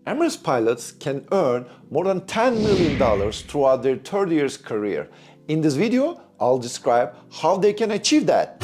Emirates pilots can earn more than $10 million throughout their 30 years career. In this video, I'll describe how they can achieve that.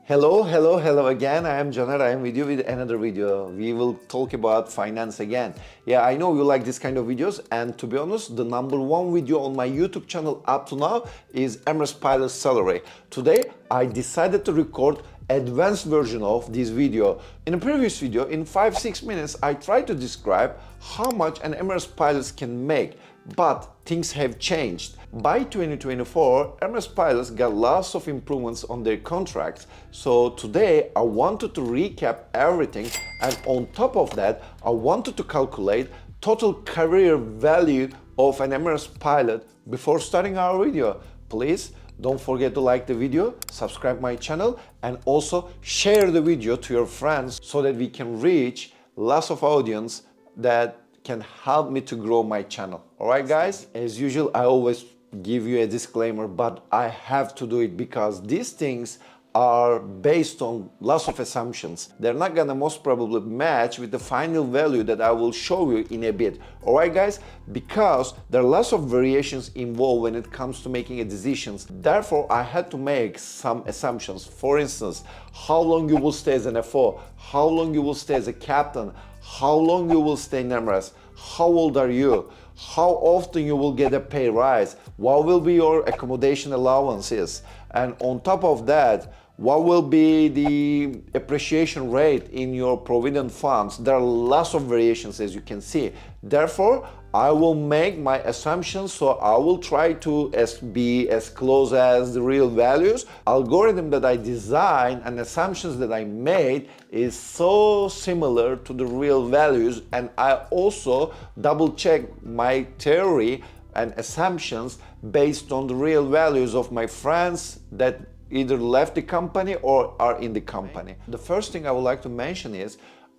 Hello again. I am Caner. I am with you with another video. We will talk about finance again. Yeah, I know you like this kind of videos, and to be honest, the #1 video on my YouTube channel up to now is Emirates Pilot Salary. Today, I decided to record advanced version of this video. In a previous video, in 5-6 minutes, I tried to describe how much an Emirates pilot can make, but things have changed. By 2024, Emirates pilots got lots of improvements on their contracts. So today I wanted to recap everything, and on top of that, I wanted to calculate total career value of an Emirates pilot before starting our video. Please don't forget to like the video, subscribe my channel, and also share the video to your friends so that we can reach lots of audience that can help me to grow my channel. Alright guys, as usual, I always give you a disclaimer, but I have to do it because these things are based on lots of assumptions. They're not gonna most probably match with the final value that I will show you in a bit. Alright guys, because there are lots of variations involved when it comes to making a decisions. Therefore, I had to make some assumptions. For instance, how long you will stay as an FO, how long you will stay as a captain, how long you will stay in Emirates, how old are you, how often you will get a pay rise, what will be your accommodation allowances, and on top of that, what will be the appreciation rate in your Provident funds. There are lots of variations, as you can see. Therefore, I will make my assumptions, so I will try to be as close as the real values. Algorithm that I designed and assumptions that I made is so similar to the real values, and I also double check my theory and assumptions based on the real values of my friends that either left the company or are in the company. The first thing I would like to mention is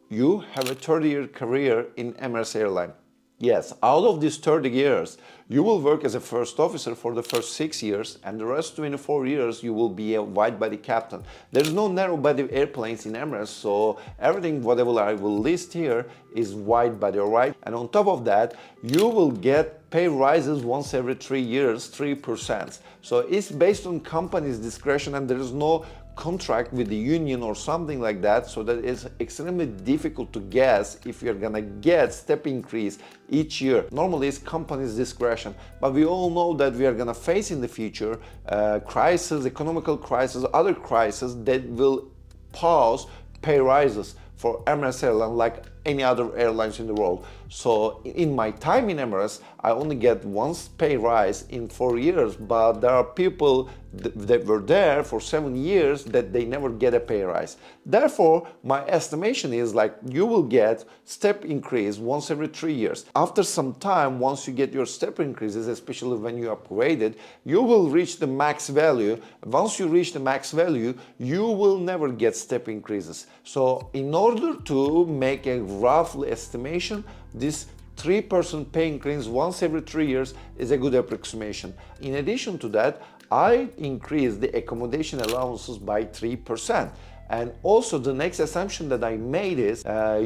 you have a 30-year career in Emirates Airline. Yes, out of these 30 years, you will work as a first officer for the first 6 years, and the rest 24 years you will be a wide-body captain. There's no narrow-body airplanes in Emirates, so everything, whatever I will list here, is wide-body, alright? And on top of that, you will get pay rises once every 3 years, 3%. So it's based on company's discretion, and there is no contract with the union or something like that, so that it's extremely difficult to guess if you're gonna get step increase each year. Normally it's company's discretion, but we all know that we are gonna face in the future crisis, economical crisis, other crises that will pause pay rises for Emirates Airline like any other airlines in the world. So in my time in Emirates, I only get one pay rise in 4 years, but there are people that were there for 7 years that they never get a pay rise. Therefore, my estimation is like you will get step increase once every 3 years. After some time, once you get your step increases, especially when you upgraded, you will reach the max value. Once you reach the max value, you will never get step increases. So in order to make a rough estimation, this 3% pay increase once every 3 years is a good approximation. In addition to that, I increased the accommodation allowances by 3%. And also the next assumption that I made is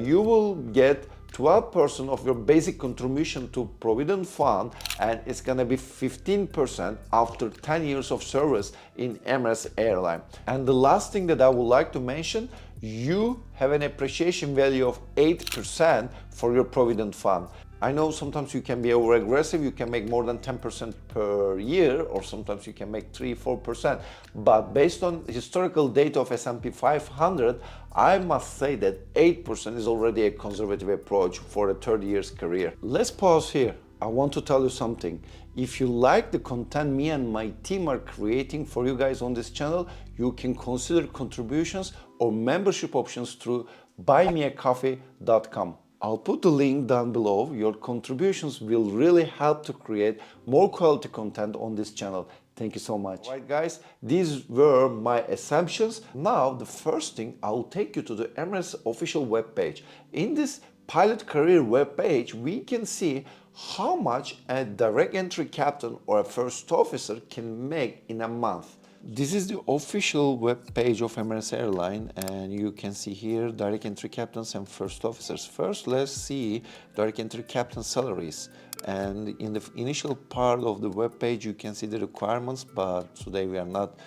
you will get 12% of your basic contribution to Provident fund, and it's gonna be 15% after 10 years of service in Emirates Airline. And the last thing that I would like to mention, you have an appreciation value of 8% for your Provident fund. I know sometimes you can be over aggressive, you can make more than 10% per year, or sometimes you can make 3-4%. But based on historical data of S&P 500, I must say that 8% is already a conservative approach for a 30 years career. Let's pause here. I want to tell you something. If you like the content me and my team are creating for you guys on this channel, you can consider contributions or membership options through buymeacoffee.com. I'll put the link down below. Your contributions will really help to create more quality content on this channel. Thank you so much. Alright guys, these were my assumptions. Now the first thing, I'll take you to the Emirates official webpage. In this pilot career webpage, we can see how much a direct entry captain or a first officer can make in a month. This is the official web page of Emirates Airline, and you can see here direct entry captains and first officers. First, let's see direct entry captain salaries. And in the initial part of the web page, you can see the requirements, but today we are not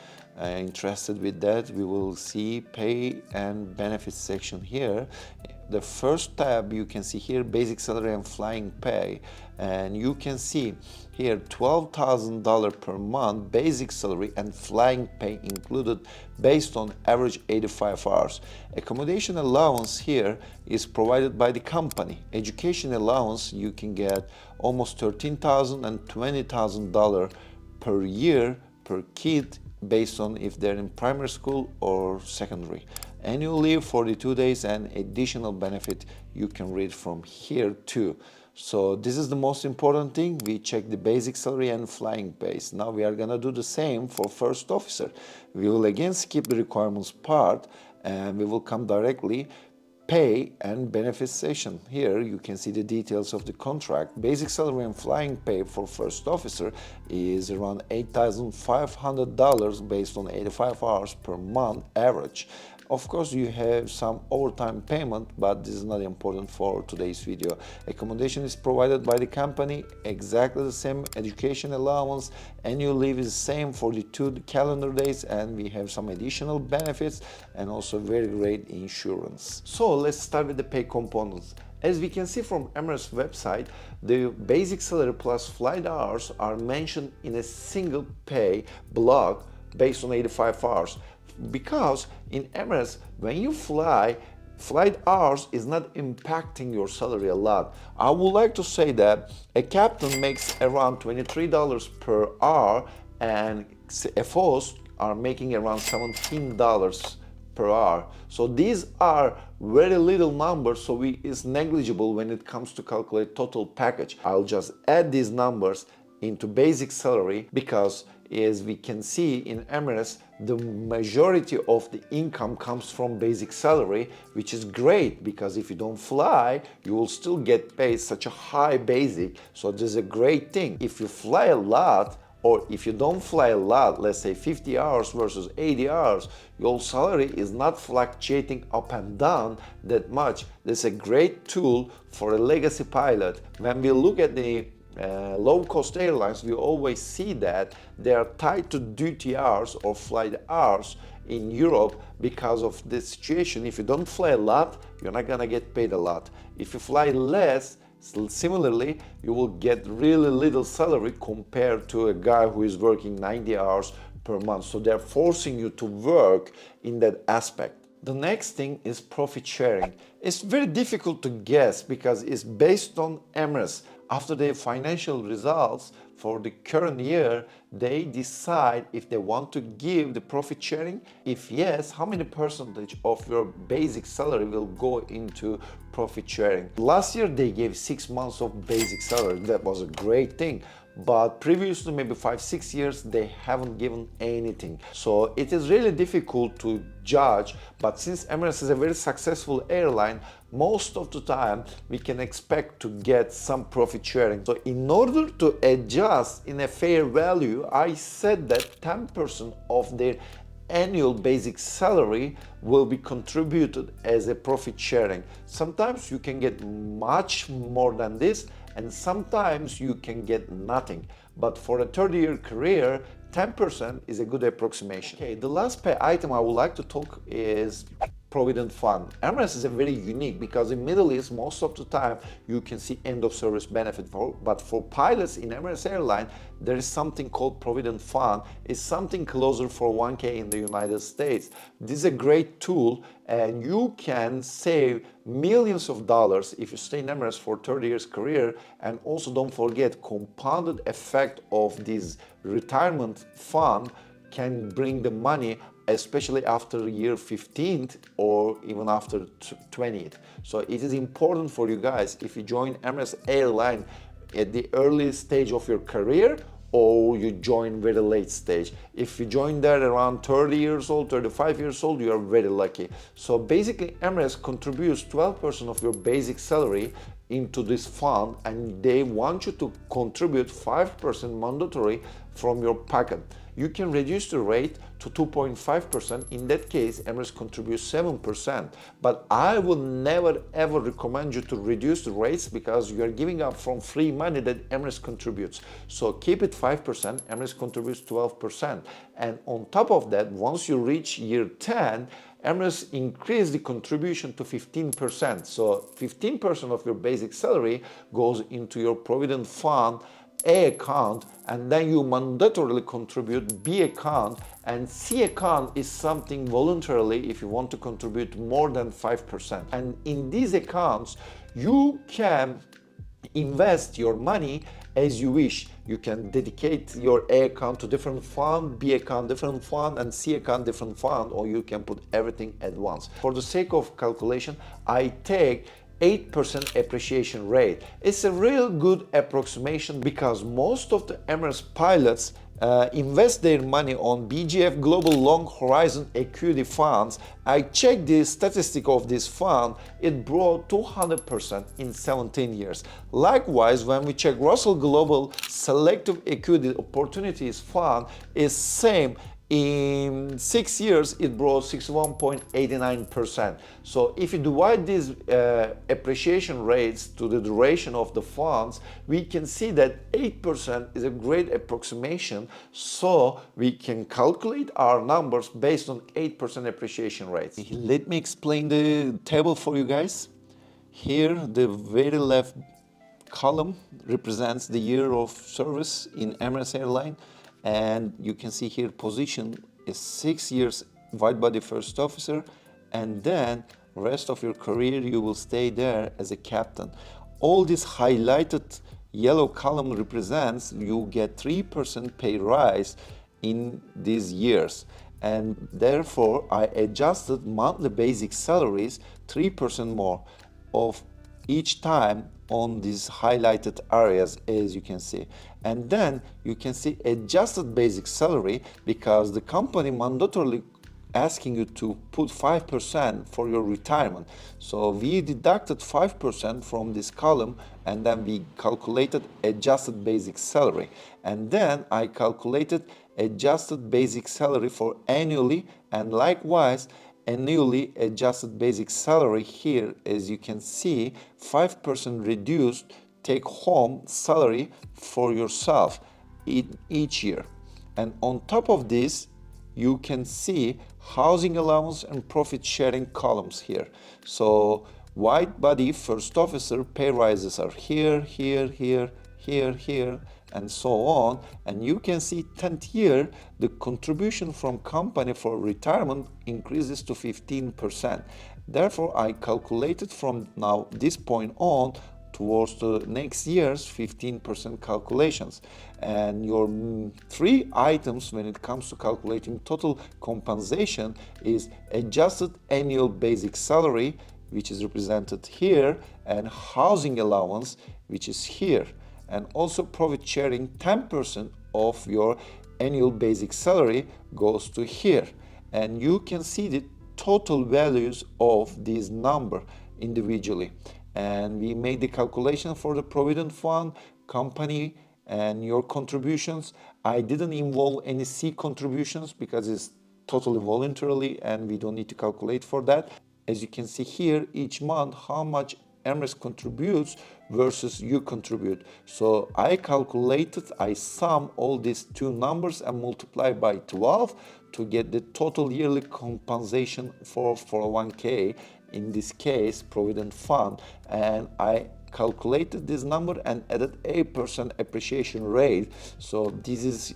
interested with that. We will see pay and benefits section here. The first tab you can see here basic salary and flying pay, and you can see here $12,000 per month basic salary and flying pay included based on average 85 hours. Accommodation allowance here is provided by the company. Education allowance you can get almost $13,000 and $20,000 per year per kid based on if they're in primary school or secondary. Annual leave 42 days and additional benefit you can read from here too. So this is the most important thing. We check the basic salary and flying pays. Now we are gonna do the same for first officer. We will again skip the requirements part and we will come directly pay and benefits section. Here you can see the details of the contract. Basic salary and flying pay for first officer is around $8,500 based on 85 hours per month average. Of course, you have some overtime payment, but this is not important for today's video. Accommodation is provided by the company, exactly the same. Education allowance, annual leave is the same, 42 calendar days, and we have some additional benefits and also very great insurance. So let's start with the pay components. As we can see from Emirates website, the basic salary plus flight hours are mentioned in a single pay block based on 85 hours. Because in Emirates, when you fly, flight hours is not impacting your salary a lot. I would like to say that a captain makes around $23 per hour and FOs are making around $17 per hour. So these are very little numbers, so it's negligible when it comes to calculate total package. I'll just add these numbers into basic salary because as we can see in Emirates, the majority of the income comes from basic salary, which is great because if you don't fly, you will still get paid such a high basic. So this is a great thing. If you fly a lot, or if you don't fly a lot, let's say 50 hours versus 80 hours, your salary is not fluctuating up and down that much. This is a great tool for a legacy pilot. When we look at the low-cost airlines, we always see that they are tied to duty hours or flight hours in Europe because of this situation. If you don't fly a lot, you're not gonna get paid a lot. If you fly less, similarly, you will get really little salary compared to a guy who is working 90 hours per month. So they're forcing you to work in that aspect. The next thing is profit sharing. It's very difficult to guess because it's based on Emirates. After their financial results for the current year, they decide if they want to give the profit sharing. If yes, how many percentage of your basic salary will go into profit sharing. Last year they gave 6 months of basic salary. That was a great thing. But previously, maybe 5-6 years, they haven't given anything. So it is really difficult to judge, but since Emirates is a very successful airline, most of the time we can expect to get some profit sharing. So in order to adjust in a fair value, I said that 10% of their annual basic salary will be contributed as a profit sharing. Sometimes you can get much more than this, and sometimes you can get nothing. But for a 30-year career, 10% is a good approximation. Okay, the last pay item I would like to talk is Provident Fund. Emirates is a very unique because in Middle East, most of the time you can see end of service benefit but for pilots in Emirates Airline, there is something called Provident Fund. It's something closer for 1K in the United States. This is a great tool and you can save millions of dollars if you stay in Emirates for 30 years career. And also don't forget, compounded effect of this retirement fund can bring the money, especially after year 15th or even after 20th. So it is important for you guys, if you join Emirates Airline at the early stage of your career or you join very late stage. If you join there around 30 years old, 35 years old, you are very lucky. So basically Emirates contributes 12% of your basic salary into this fund, and they want you to contribute 5% mandatory from your pocket. You can reduce the rate to 2.5%. In that case, Emirates contributes 7%. But I will never ever recommend you to reduce the rates, because you are giving up from free money that Emirates contributes. So keep it 5%, Emirates contributes 12%. And on top of that, once you reach year 10, Emirates increase the contribution to 15%. So 15% of your basic salary goes into your Provident Fund A account, and then you mandatorily contribute B account, and C account is something voluntarily if you want to contribute more than 5%. And in these accounts, you can invest your money as you wish. You can dedicate your A account to different fund, B account different fund, and C account different fund, or you can put everything at once. For the sake of calculation, I take 8% appreciation rate. It's a real good approximation, because most of the Emirates pilots invest their money on BGF Global Long Horizon Equity Funds. I checked the statistic of this fund, it brought 200% in 17 years. Likewise, when we check Russell Global Selective Equity Opportunities Fund, is same. In 6 years, it brought 61.89%. So if you divide these appreciation rates to the duration of the funds, we can see that 8% is a great approximation. So we can calculate our numbers based on 8% appreciation rates. Let me explain the table for you guys. Here, the very left column represents the year of service in Emirates Airline. And you can see here position is 6 years wide body first officer, and then rest of your career you will stay there as a captain. All this highlighted yellow column represents you get 3% pay rise in these years, and therefore I adjusted monthly basic salaries 3% more of each time on these highlighted areas, as you can see. And then you can see adjusted basic salary, because the company mandatorily asking you to put 5% for your retirement. So we deducted 5% from this column, and then we calculated adjusted basic salary. And then I calculated adjusted basic salary for annually, and likewise annually adjusted basic salary here, as you can see, 5% reduced take home salary for yourself in each year. And on top of this, you can see housing allowance and profit sharing columns here. So wide body first officer pay rises are here, here, here, here, here, and so on. And you can see 10th year, the contribution from company for retirement increases to 15%. Therefore, I calculated from now this point on towards the next year's 15% calculations. And your three items when it comes to calculating total compensation is adjusted annual basic salary, which is represented here, and housing allowance, which is here. And also profit sharing, 10% of your annual basic salary goes to here. And you can see the total values of this number individually. And we made the calculation for the Provident Fund, company, and your contributions. I didn't involve any C contributions because it's totally voluntarily and we don't need to calculate for that. As you can see here, each month how much Emirates contributes versus you contribute. So I calculated, I sum all these two numbers and multiply by 12 to get the total yearly compensation for 401k, in this case Provident Fund, and I calculated this number and added 8% appreciation rate. So this is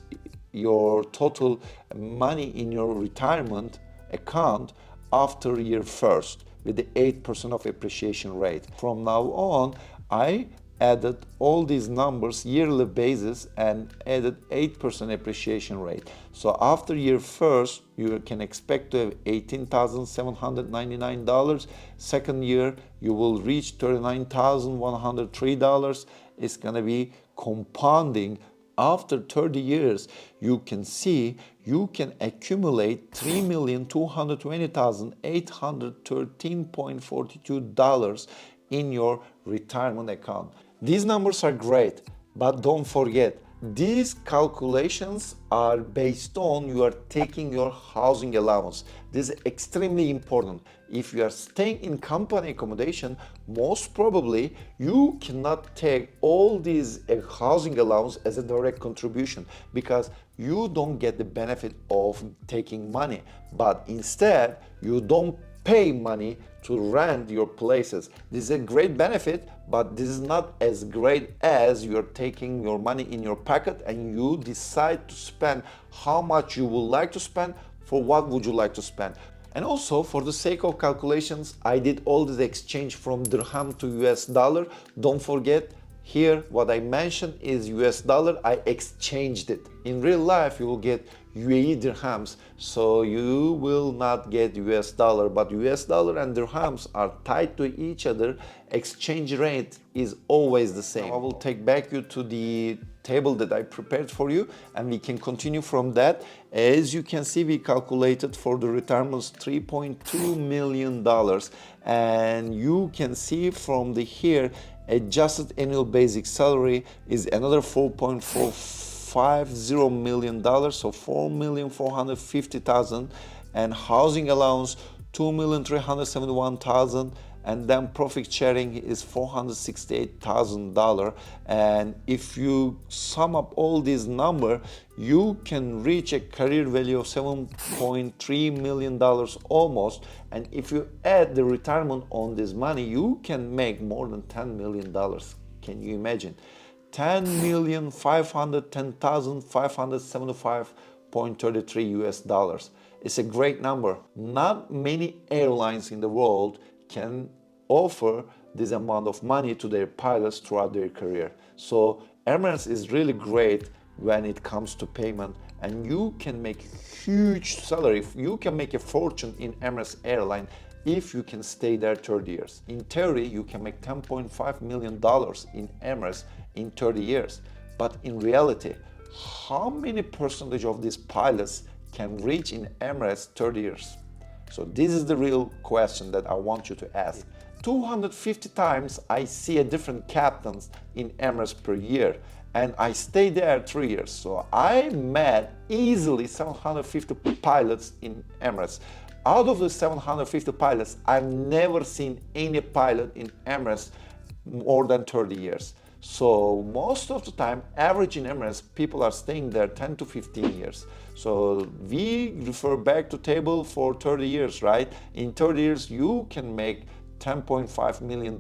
your total money in your retirement account after year first, with the 8% of appreciation rate. From now on, I added all these numbers yearly basis and added 8% appreciation rate. So after year first, you can expect to have $18,799. Second year, you will reach $39,103. It's gonna be compounding after 30 years, you can see you can accumulate $3,220,813.42 in your retirement account. These numbers are great, but don't forget, these calculations are based on you are taking your housing allowance. This is extremely important. If you are staying in company accommodation, most probably you cannot take all these housing allowance as a direct contribution because you don't get the benefit of taking money, but instead you don't pay money to rent your places. This is a great benefit, but this is not as great as you're taking your money in your pocket and you decide to spend how much you would like to spend for what would you like to spend. And also, for the sake of calculations, I did all this exchange from dirham to US dollar. Don't forget, here what I mentioned is US dollar. I exchanged it. In real life, you will get UAE dirhams, so you will not get US dollar, but US dollar and dirhams are tied to each other. Exchange rate is always the same. Now I will take back you to the table that I prepared for you and we can continue from that. As you can see, we calculated for the retirements $3.2 million, and you can see from the here adjusted annual basic salary is another $4.450 million, so $4,450,000, and housing allowance $2,371,000, and then profit sharing is $468,000. And if you sum up all these numbers, you can reach a career value of $7.3 million almost. And if you add the retirement on this money, you can make more than $10 million. Can you imagine? $10,510,575.33 US dollars. It's a great number. Not many airlines in the world can offer this amount of money to their pilots throughout their career. So Emirates is really great when it comes to payment, and you can make huge salary. You can make a fortune in Emirates Airline if you can stay there 30 years. In theory, you can make $10.5 million in Emirates in 30 years. But in reality, how many percentage of these pilots can reach in Emirates 30 years? So this is the real question that I want you to ask. 250 times I see a different captains in Emirates per year, and I stay there 3 years. So I met easily 750 pilots in Emirates. Out of the 750 pilots, I've never seen any pilot in Emirates more than 30 years. So most of the time, average in Emirates, people are staying there 10 to 15 years. So we refer back to table for 30 years, right? In 30 years, you can make $10.5 million.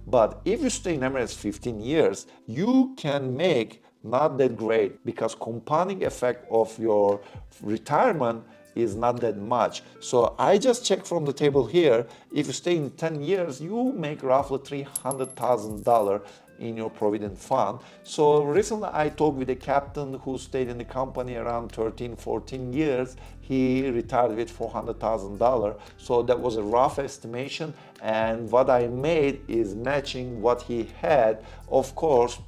But if you stay in Emirates 15 years, you can make not that great because compounding effect of your retirement is not that much. So I just checked from the table here. If you stay in 10 years, you make roughly $300,000 in your Provident fund. So recently I talked with a captain who stayed in the company around 13, 14 years. He retired with $400,000. So that was a rough estimation, and what I made is matching what he had. Of course,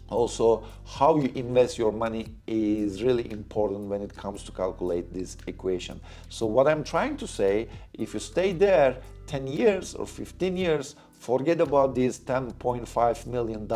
also, how you invest your money is really important when it comes to calculate this equation. So what I'm trying to say, if you stay there 10 years or 15 years, forget about these $10.5 million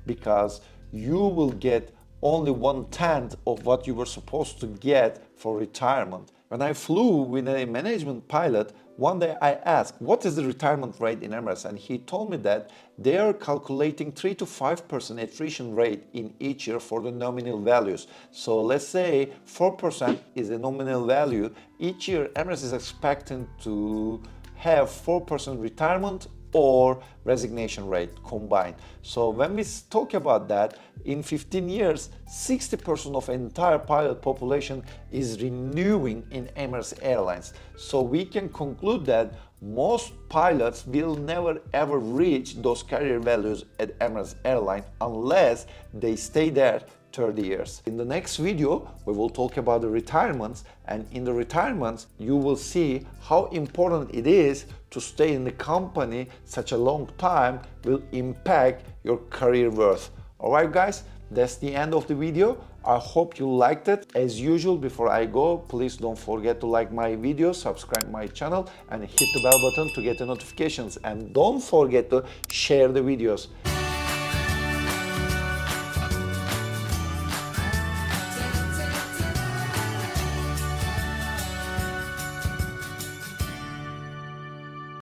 because you will get only 1/10 of what you were supposed to get for retirement. When I flew with a management pilot, one day I asked, what is the retirement rate in Emirates? And he told me that they are calculating 3 to 5% attrition rate in each year for the nominal values. So let's say 4% is a nominal value. Each year, Emirates is expecting to have 4% retirement or resignation rate combined. So when we talk about that, in 15 years, 60% of entire pilot population is renewing in Emirates Airlines. So we can conclude that most pilots will never ever reach those career values at Emirates Airline unless they stay there 30 years. In the next video, we will talk about the retirements, and in the retirements, you will see how important it is to stay in the company such a long time will impact your career worth. All right, guys, That's the end of the video. I hope you liked it. As usual, before I go, please don't forget to like my video, subscribe my channel, and hit the bell button to get the notifications. And don't forget to share the videos.